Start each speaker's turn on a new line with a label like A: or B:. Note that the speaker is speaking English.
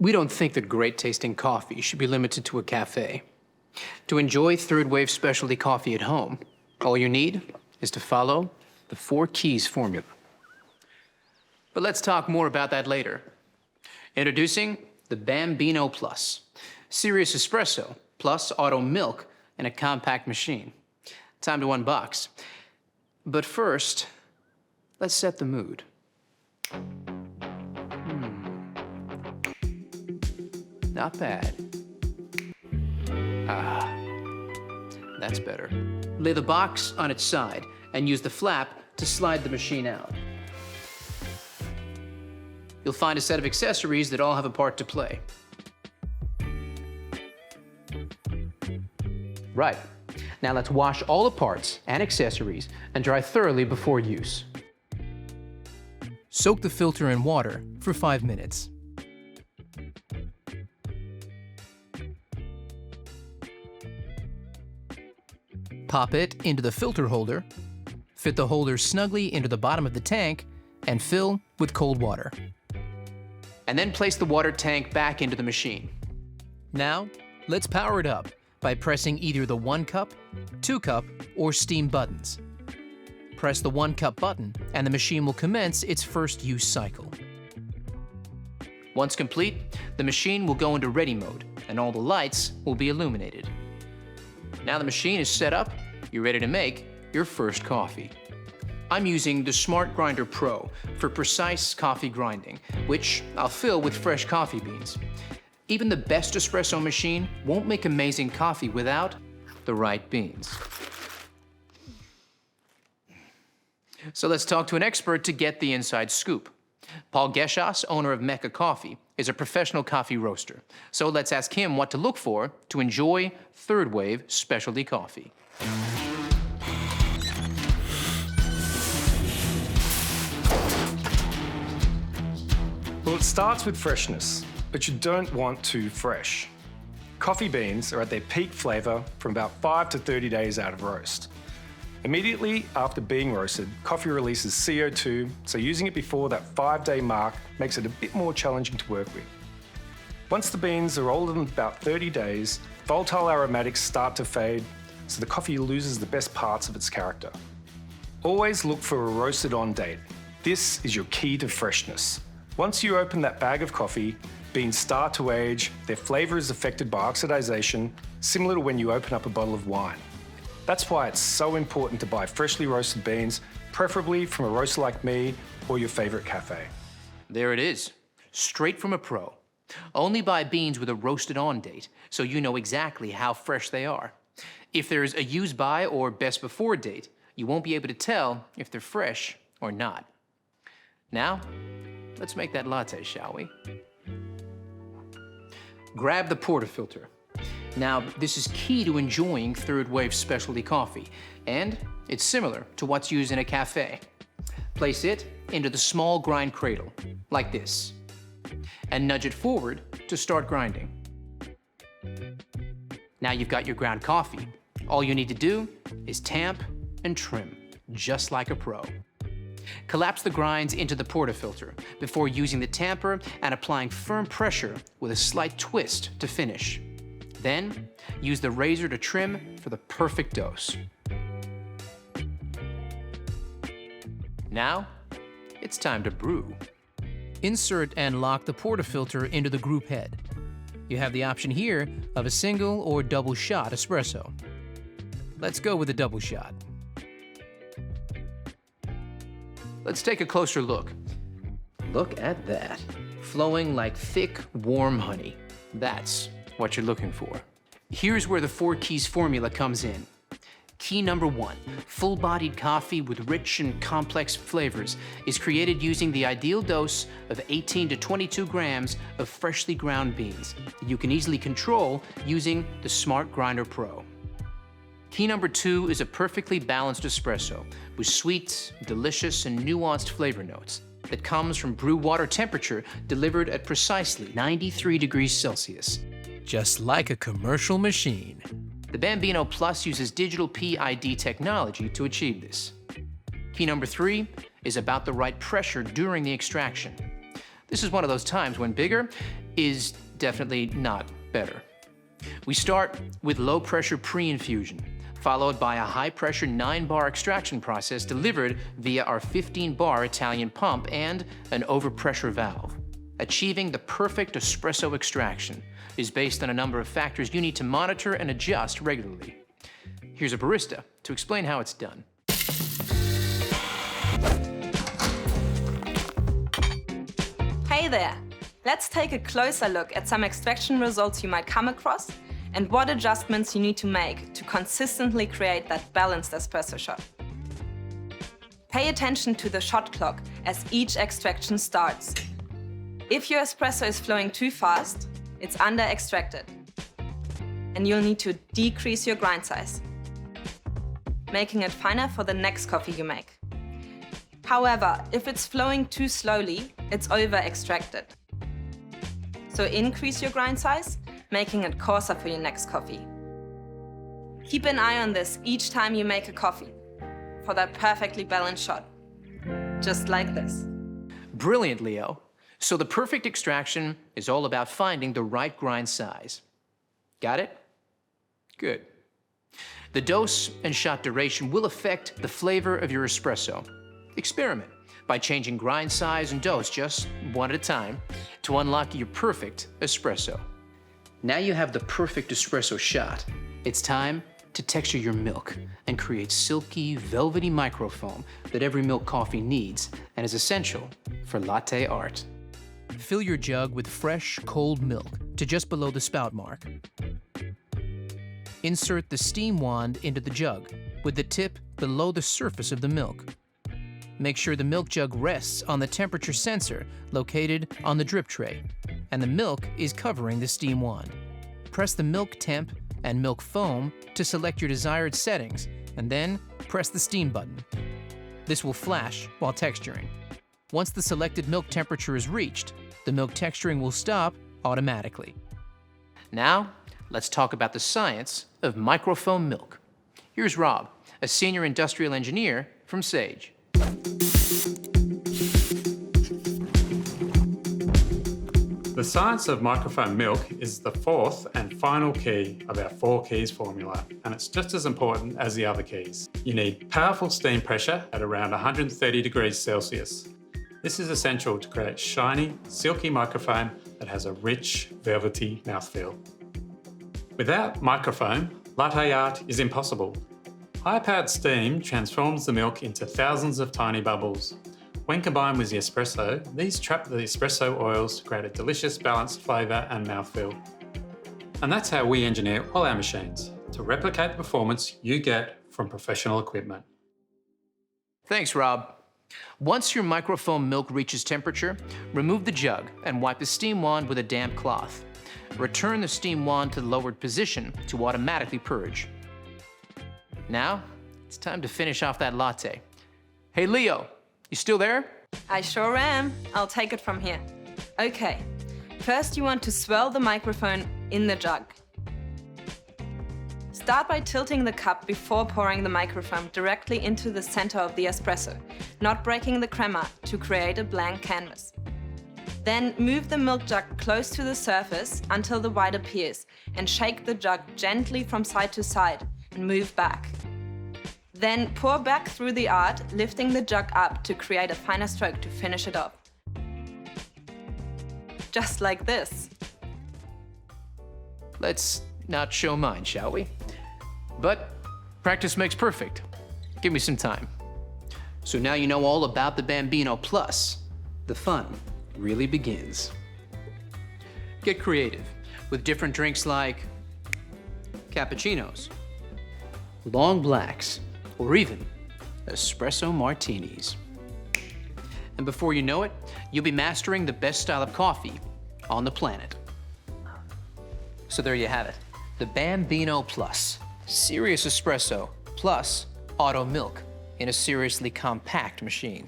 A: We don't think that great-tasting coffee should be limited to a cafe. To enjoy third-wave specialty coffee at home, all you need is to follow the 4 keys formula. But let's talk more about that later. Introducing the Bambino Plus. Serious espresso plus auto milk in a compact machine. Time to unbox. But first, let's set the mood. Not bad. Ah, that's better. Lay the box on its side and use the flap to slide the machine out. You'll find a set of accessories that all have a part to play. Right. Now let's wash all the parts and accessories and dry thoroughly before use. Soak the filter in water for 5 minutes. Pop it into the filter holder, fit the holder snugly into the bottom of the tank, and fill with cold water. And then place the water tank back into the machine. Now, let's power it up by pressing either the 1 cup, 2 cup, or steam buttons. Press the 1 cup button and the machine will commence its first use cycle. Once complete, the machine will go into ready mode and all the lights will be illuminated. Now the machine is set up, you're ready to make your first coffee. I'm using the Smart Grinder Pro for precise coffee grinding, which I'll fill with fresh coffee beans. Even the best espresso machine won't make amazing coffee without the right beans. So let's talk to an expert to get the inside scoop. Paul Geschas, owner of Mecca Coffee, is a professional coffee roaster. So let's ask him what to look for to enjoy third-wave specialty coffee.
B: Well, it starts with freshness, but you don't want too fresh. Coffee beans are at their peak flavour from about 5 to 30 days out of roast. Immediately after being roasted, coffee releases CO2, so using it before that 5-day mark makes it a bit more challenging to work with. Once the beans are older than about 30 days, volatile aromatics start to fade, so the coffee loses the best parts of its character. Always look for a roasted on date. This is your key to freshness. Once you open that bag of coffee, beans start to age, their flavour is affected by oxidation, similar to when you open up a bottle of wine. That's why it's so important to buy freshly roasted beans, preferably from a roaster like me or your favourite cafe.
A: There it is, straight from a pro. Only buy beans with a roasted on date, so you know exactly how fresh they are. If there's a use by or best before date, you won't be able to tell if they're fresh or not. Now, let's make that latte, shall we? Grab the portafilter. Now, this is key to enjoying third-wave specialty coffee, and it's similar to what's used in a cafe. Place it into the small grind cradle, like this, and nudge it forward to start grinding. Now you've got your ground coffee. All you need to do is tamp and trim, just like a pro. Collapse the grinds into the portafilter before using the tamper and applying firm pressure with a slight twist to finish. Then, use the razor to trim for the perfect dose. Now, it's time to brew. Insert and lock the portafilter into the group head. You have the option here of a single or double shot espresso. Let's go with a double shot. Let's take a closer look. Look at that. Flowing like thick, warm honey. That's what you're looking for. Here's where the 4 keys formula comes in. Key number 1, full-bodied coffee with rich and complex flavors is created using the ideal dose of 18 to 22 grams of freshly ground beans that you can easily control using the Smart Grinder Pro. Key number 2 is a perfectly balanced espresso with sweet, delicious, and nuanced flavor notes that comes from brew water temperature delivered at precisely 93 degrees Celsius. Just like a commercial machine. The Bambino Plus uses digital PID technology to achieve this. Key number 3 is about the right pressure during the extraction. This is one of those times when bigger is definitely not better. We start with low-pressure pre-infusion, followed by a high-pressure 9-bar extraction process delivered via our 15-bar Italian pump and an overpressure valve. Achieving the perfect espresso extraction is based on a number of factors you need to monitor and adjust regularly. Here's a barista to explain how it's done.
C: Hey there! Let's take a closer look at some extraction results you might come across and what adjustments you need to make to consistently create that balanced espresso shot. Pay attention to the shot clock as each extraction starts. If your espresso is flowing too fast, it's under-extracted, and you'll need to decrease your grind size, making it finer for the next coffee you make. However, if it's flowing too slowly, it's over-extracted. So increase your grind size, making it coarser for your next coffee. Keep an eye on this each time you make a coffee for that perfectly balanced shot, just like this.
A: Brilliant, Leo. So the perfect extraction is all about finding the right grind size. Got it? Good. The dose and shot duration will affect the flavor of your espresso. Experiment by changing grind size and dose just one at a time to unlock your perfect espresso. Now you have the perfect espresso shot. It's time to texture your milk and create silky, velvety microfoam that every milk coffee needs and is essential for latte art. Fill your jug with fresh, cold milk to just below the spout mark. Insert the steam wand into the jug with the tip below the surface of the milk. Make sure the milk jug rests on the temperature sensor located on the drip tray, and the milk is covering the steam wand. Press the milk temp and milk foam to select your desired settings, and then press the steam button. This will flash while texturing. Once the selected milk temperature is reached, the milk texturing will stop automatically. Now, let's talk about the science of microfoam milk. Here's Rob, a senior industrial engineer from Sage.
D: The science of microfoam milk is the fourth and final key of our 4 keys formula, and it's just as important as the other keys. You need powerful steam pressure at around 130 degrees Celsius. This is essential to create shiny, silky microfoam that has a rich, velvety mouthfeel. Without microfoam, latte art is impossible. High-powered steam transforms the milk into thousands of tiny bubbles. When combined with the espresso, these trap the espresso oils to create a delicious balanced flavour and mouthfeel. And that's how we engineer all our machines, to replicate the performance you get from professional equipment.
A: Thanks, Rob. Once your microfoam milk reaches temperature, remove the jug and wipe the steam wand with a damp cloth. Return the steam wand to the lowered position to automatically purge. Now, it's time to finish off that latte. Hey, Leo, you still there?
C: I sure am. I'll take it from here. Okay, first you want to swirl the microphone in the jug. Start by tilting the cup before pouring the microfoam directly into the center of the espresso, not breaking the crema to create a blank canvas. Then move the milk jug close to the surface until the white appears and shake the jug gently from side to side and move back. Then pour back through the art, lifting the jug up to create a finer stroke to finish it off. Just like this.
A: Let's not show mine, shall we? But practice makes perfect. Give me some time. So now you know all about the Bambino Plus. The fun really begins. Get creative with different drinks like cappuccinos, long blacks, or even espresso martinis. And before you know it, you'll be mastering the best style of coffee on the planet. So there you have it, the Bambino Plus. Serious espresso plus auto milk in a seriously compact machine.